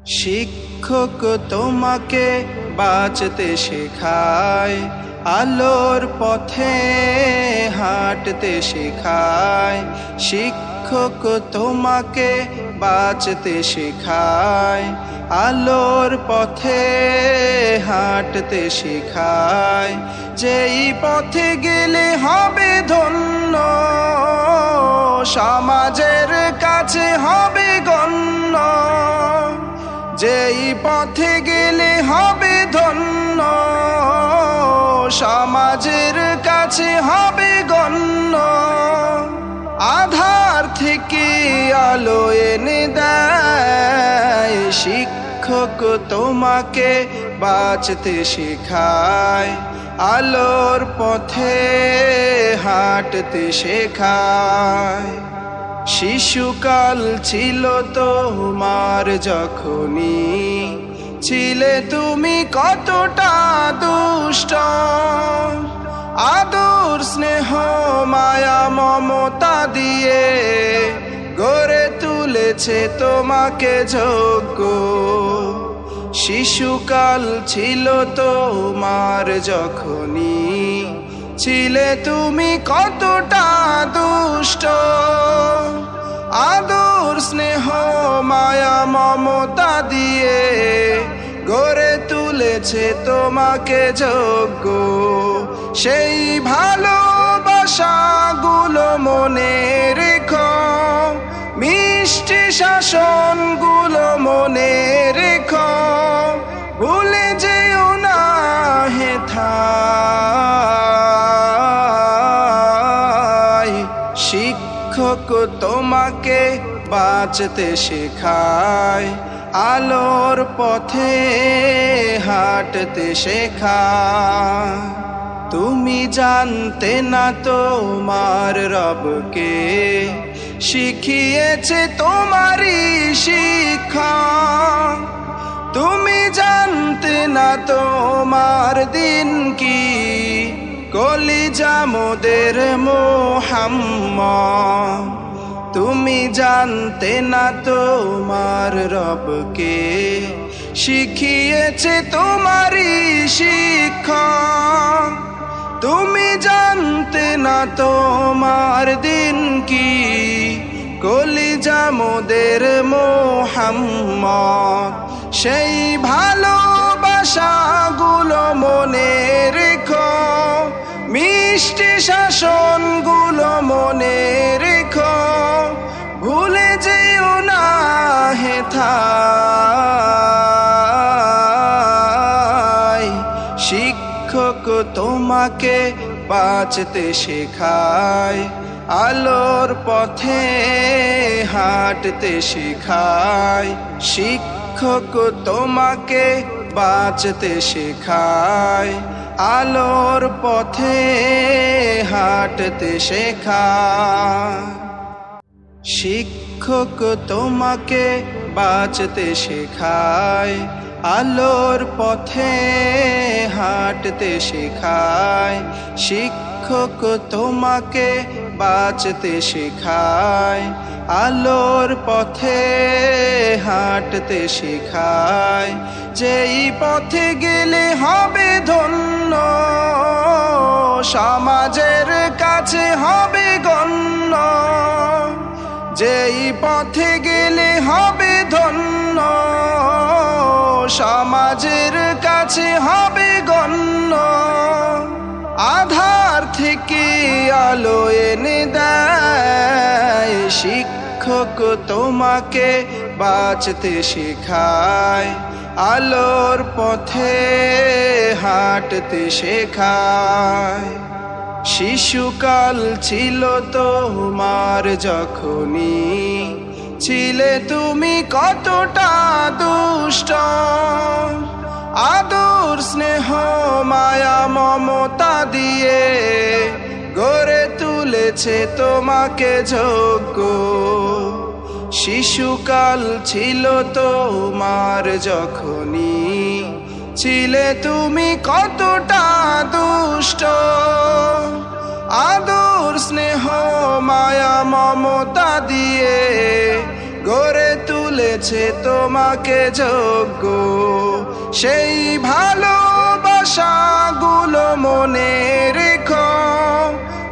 শিক্ষক তোমাকে বাঁচতে শেখায়, আলোর পথে হাঁটতে শেখায়। শিক্ষক তোমাকে বাঁচতে শেখায়, আলোর পথে হাঁটতে শেখায়। যেই পথে গেলে হবে ধন্য, সমাজের কাছে হবে গণ্য। যেই পথে গেলে হবে ধন্য, সমাজের কাছে হবে গণ্য। আধার থেকে আলো এনে দেয়, শিক্ষক তোমাকে বাঁচতে শেখায়, আলোর পথে হাঁটতে শেখায়। শিশুকাল ছিল তোমার যখনই, ছিলে তুমি কতটা দুষ্ট। আদর স্নেহ মায়া মমতা দিয়ে গড়ে তুলেছে তোমাকে যোগ্য। শিশুকাল ছিল তোমার যখনই, ছিলে তুমি কতটা দুষ্ট। আদর স্নেহ মায়া মমতা দিয়ে গড়ে তুলেছে তোমাকে যোগ্য। সেই ভালোবাসাগুলো মনে রেখো, মিষ্টি শাসনগুলো মনে রেখো, ভুলে যেও না হেথায়। শিক্ষক তোমাকে বাঁচতে শেখায়, আলোর পথে হাঁটতে শেখায়। তুমি জানতে না তোমার রবকে, শিখিয়েছে তোমারই শিক্ষা। তুমি জানতে না তোমার দিন কি, কলিজা মোদের মুহাম্মদ। তুমি জানতে না তোমার রবকে, শিখিয়েছে তোমারই শিক্ষা। তুমি জানতে না তোমার দিন কি, কলিজা মোদের মুহাম্মদ। সেই ভালোবাসাগুলো মনে রেখো, মিষ্টি শাসনগুলো মনে রেখো, ভুলে যেও না হেথায়। শিক্ষক তোমাকে বাঁচতে শেখায়, আলোর পথে হাঁটতে শেখায়। শিক্ষক তোমাকে বাঁচতে শেখায়, আলোর পথে হাঁটতে শেখায়। শিক্ষক তোমাকে বাঁচতে শেখায়, আলোর পথে হাঁটতে শেখায়। শিক্ষক তোমাকে বাঁচতে শেখায়, আলোর পথে হাঁটতে শেখায়। যেই পথে গেলে হবে ধন্য, সমাজের কাছে হবে গণ্য। যেই পথে গেলে হবে ধন্য, সমাজের কাছে হবে গণ্য। আধার থেকে আলো এনে দেয়, শিক্ষক তোমাকে বাঁচতে শেখায়, আলোর পথে হাঁটতে শেখায়। শিশুকাল ছিল তোমার যখনই, ছিলে তুমি কতটা দুষ্ট। আদর স্নেহ মায়া মমতা দিয়ে গড়ে তুলেছে তোমাকে যোগ্য। শিশুকাল ছিল তোমার যখনই, ছিলে তুমি কতটা দুষ্ট। আদর স্নেহ মায়া মমতা দিয়ে গড়ে তুলে তুলেছে তোমাকে যোগ্য, সেই ভালোবাসাগুলো মনে রেখো,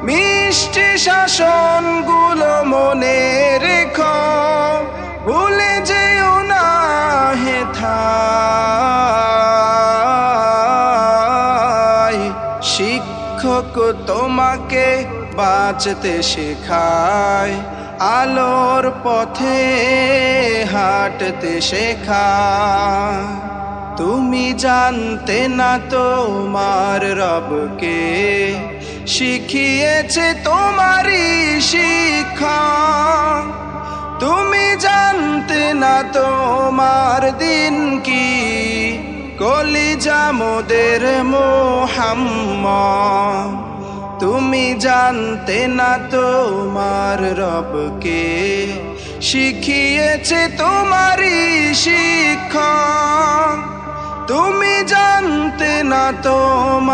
মিষ্টি শাসনগুলো মনে রেখো, ভুলে যেও না হেথায়। শিক্ষক তোমাকে বাঁচতে শেখায়, আলোর পথে হাঁটতে শেখায়। তুমি জানতে না তোমার রবকে, শিখিয়েছে তোমারই শিক্ষা। তুমি জানতে না তোমার দিন কি, কলিজা মোদের মুহাম্মদ। তুমি জানতে না তোমার রবকে, শিখিয়েছে তোমারই শিক্ষা। তুমি জানতে না তোমার